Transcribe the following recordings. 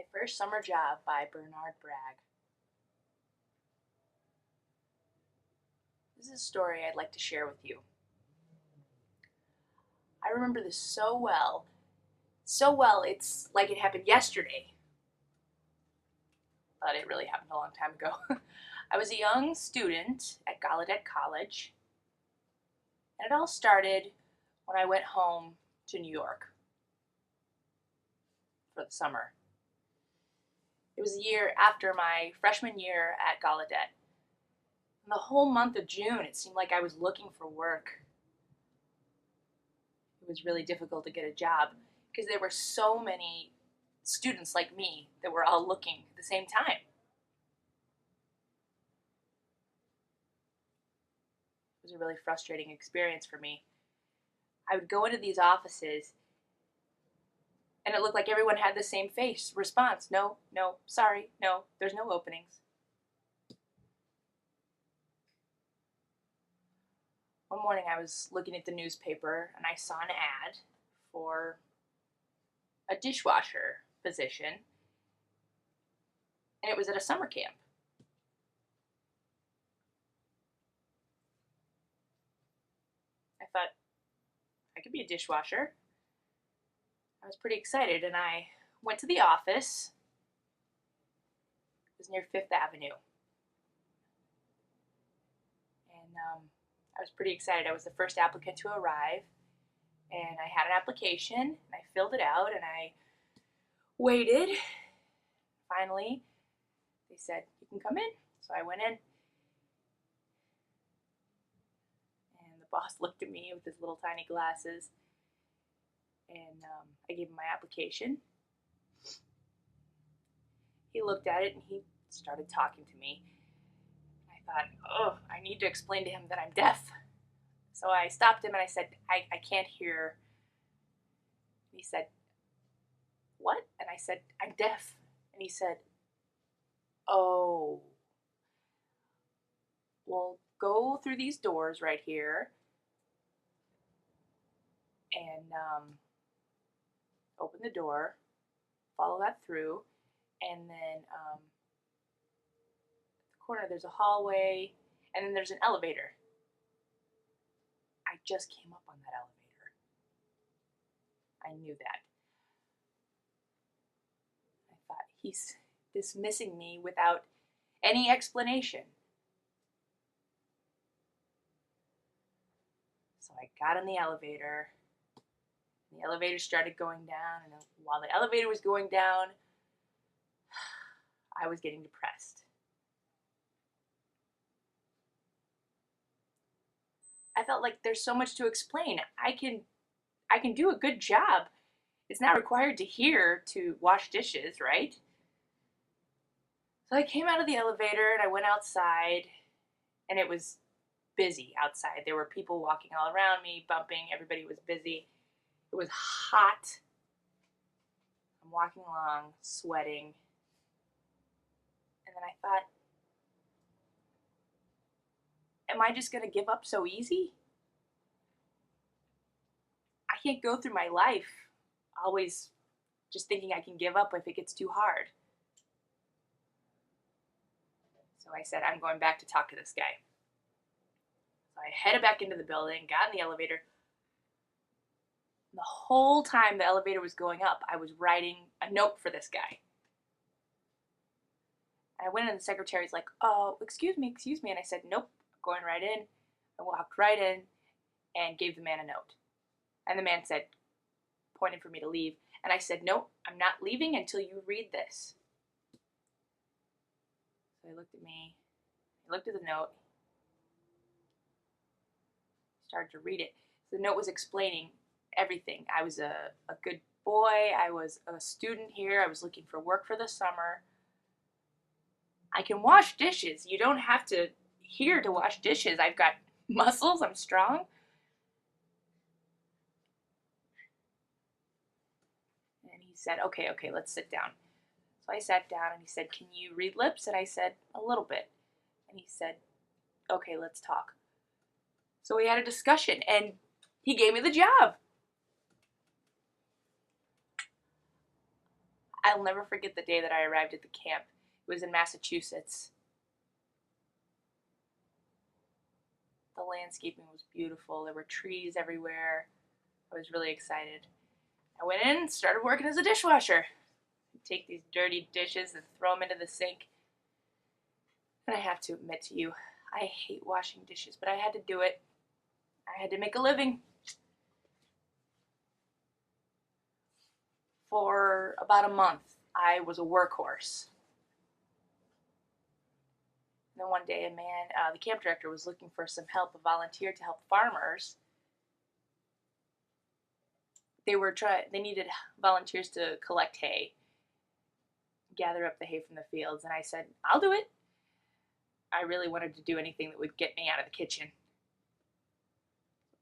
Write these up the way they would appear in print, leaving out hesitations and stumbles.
My First Summer Job by Bernard Bragg. This is a story I'd like to share with you. I remember this so well. So well, it's like it happened yesterday. But it really happened a long time ago. I was a young student at Gallaudet College, and it all started when I went home to New York for the summer. It was a year after my freshman year at Gallaudet. And the whole month of June, it seemed like I was looking for work. It was really difficult to get a job because there were so many students like me that were all looking at the same time. It was a really frustrating experience for me. I would go into these offices and it looked like everyone had the same face response. No, no, sorry, no, there's no openings. One morning I was looking at the newspaper and I saw an ad for a dishwasher position, and it was at a summer camp. I thought, I could be a dishwasher. I was pretty excited, and I went to the office. It was near Fifth Avenue. And I was pretty excited. I was the first applicant to arrive, and I had an application, and I filled it out, and I waited. Finally, they said, you can come in. So I went in, and the boss looked at me with his little tiny glasses, and I gave him my application. He looked at it, and he started talking to me. I thought, oh, I need to explain to him that I'm deaf. So I stopped him, and I said, I can't hear. And he said, what? And I said, I'm deaf. And he said, oh, well, go through these doors right here and open the door, follow that through, and then at the corner there's a hallway, and then there's an elevator. I just came up on that elevator. I knew that. I thought, he's dismissing me without any explanation. So I got in the elevator. The elevator started going down, and while the elevator was going down, I was getting depressed. I felt like there's so much to explain. I can do a good job. It's not required to hear to wash dishes, right? So I came out of the elevator and I went outside, and it was busy outside. There were people walking all around me, bumping. Everybody was busy. It was hot. I'm walking along, sweating. And then I thought, am I just going to give up so easy? I can't go through my life always just thinking I can give up if it gets too hard. So I said, I'm going back to talk to this guy. So I headed back into the building, got in the elevator. The whole time the elevator was going up, I was writing a note for this guy. And I went in, and the secretary's like, oh, excuse me. And I said, nope, I'm going right in. I walked right in and gave the man a note. And the man said, pointed for me to leave. And I said, nope, I'm not leaving until you read this. So he looked at me. He looked at the note. He started to read it. So the note was explaining everything. I was a good boy. I was a student here. I was looking for work for the summer. I can wash dishes. You don't have to hear to wash dishes. I've got muscles. I'm strong. And he said, okay, let's sit down. So I sat down, and he said, can you read lips? And I said, a little bit. And he said, okay, let's talk. So we had a discussion, and he gave me the job. I'll never forget the day that I arrived at the camp. It was in Massachusetts. The landscaping was beautiful. There were trees everywhere. I was really excited. I went in and started working as a dishwasher. I'd take these dirty dishes and throw them into the sink. And I have to admit to you, I hate washing dishes, but I had to do it. I had to make a living. For about a month, I was a workhorse. And then one day, a man, the camp director, was looking for some help, a volunteer to help farmers. They needed volunteers to collect hay, gather up the hay from the fields, and I said, I'll do it. I really wanted to do anything that would get me out of the kitchen.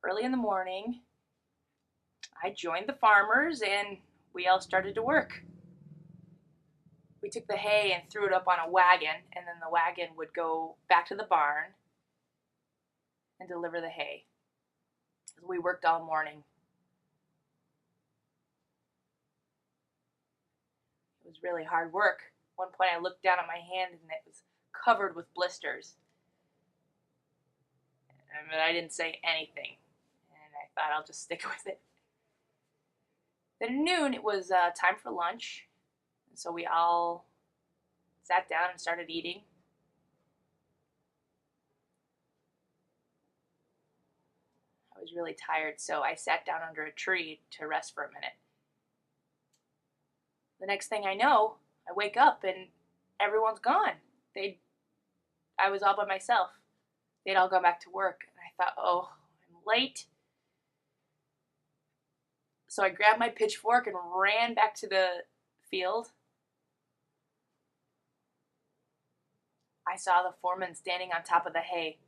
Early in the morning, I joined the farmers and we all started to work. We took the hay and threw it up on a wagon, and then the wagon would go back to the barn and deliver the hay. We worked all morning. It was really hard work. At one point I looked down at my hand and it was covered with blisters. But I didn't say anything, and I thought I'll just stick with it. Then at noon it was time for lunch, and so we all sat down and started eating. I was really tired, so I sat down under a tree to rest for a minute. The next thing I know, I wake up and everyone's gone. I was all by myself. They'd all gone back to work, and I thought, oh, I'm late. So I grabbed my pitchfork and ran back to the field. I saw the foreman standing on top of the hay,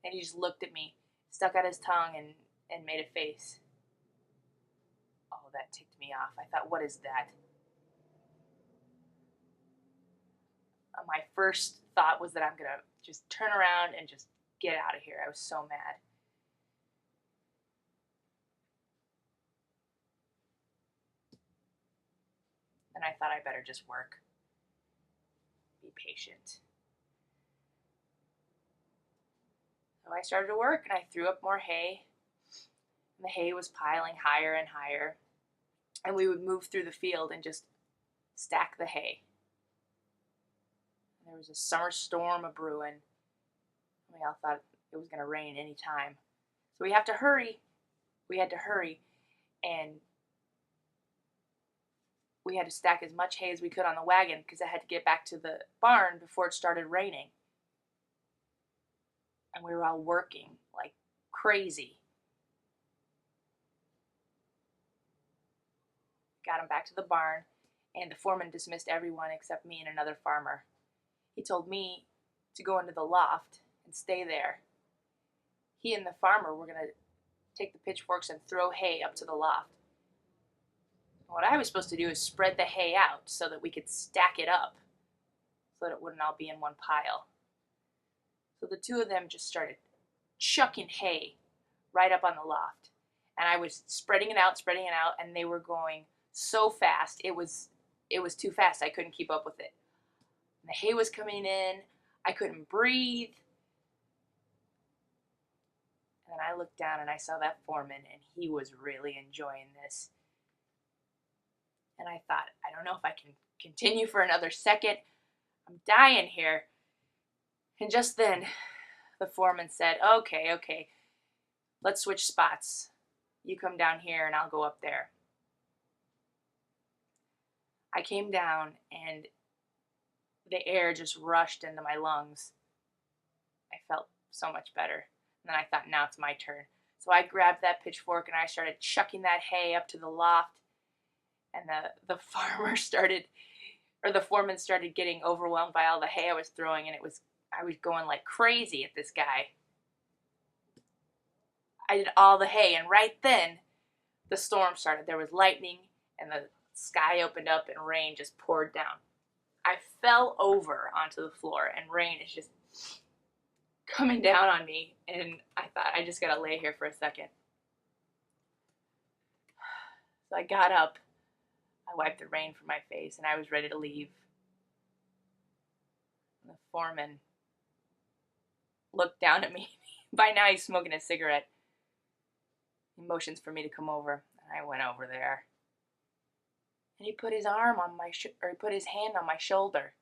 and he just looked at me, stuck out his tongue, and made a face. Oh, that ticked me off. I thought, what is that? My first thought was that I'm going to just turn around and just get out of here. I was so mad. And I thought I better just work. Be patient. So I started to work and I threw up more hay. And the hay was piling higher and higher. And we would move through the field and just stack the hay. And there was a summer storm a-brewing. We all thought it was going to rain any time. So we have to hurry. We had to hurry. And we had to stack as much hay as we could on the wagon because I had to get back to the barn before it started raining. And we were all working like crazy. Got him back to the barn, and the foreman dismissed everyone except me and another farmer. He told me to go into the loft and stay there. He and the farmer were going to take the pitchforks and throw hay up to the loft. What I was supposed to do is spread the hay out so that we could stack it up so that it wouldn't all be in one pile. So the two of them just started chucking hay right up on the loft. And I was spreading it out, and they were going so fast. It was too fast. I couldn't keep up with it. And the hay was coming in. I couldn't breathe. And then I looked down and I saw that foreman, and he was really enjoying this. And I thought, I don't know if I can continue for another second. I'm dying here. And just then, the foreman said, okay, let's switch spots. You come down here and I'll go up there. I came down and the air just rushed into my lungs. I felt so much better. And then I thought, now it's my turn. So I grabbed that pitchfork and I started chucking that hay up to the loft. And the foreman started getting overwhelmed by all the hay I was throwing, and I was going like crazy at this guy. I did all the hay, and right then the storm started. There was lightning, and the sky opened up, and rain just poured down. I fell over onto the floor, and rain is just coming down on me, and I thought, I just gotta lay here for a second. So I got up. I wiped the rain from my face and I was ready to leave. And the foreman looked down at me. By now he's smoking a cigarette. He motions for me to come over, and I went over there. And he put his arm on my or he put his hand on my shoulder.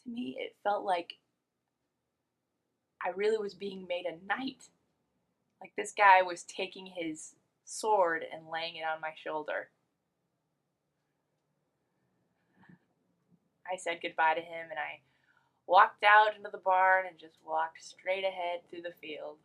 To me, it felt like I really was being made a knight. Like this guy was taking his sword and laying it on my shoulder. I said goodbye to him and I walked out into the barn and just walked straight ahead through the field.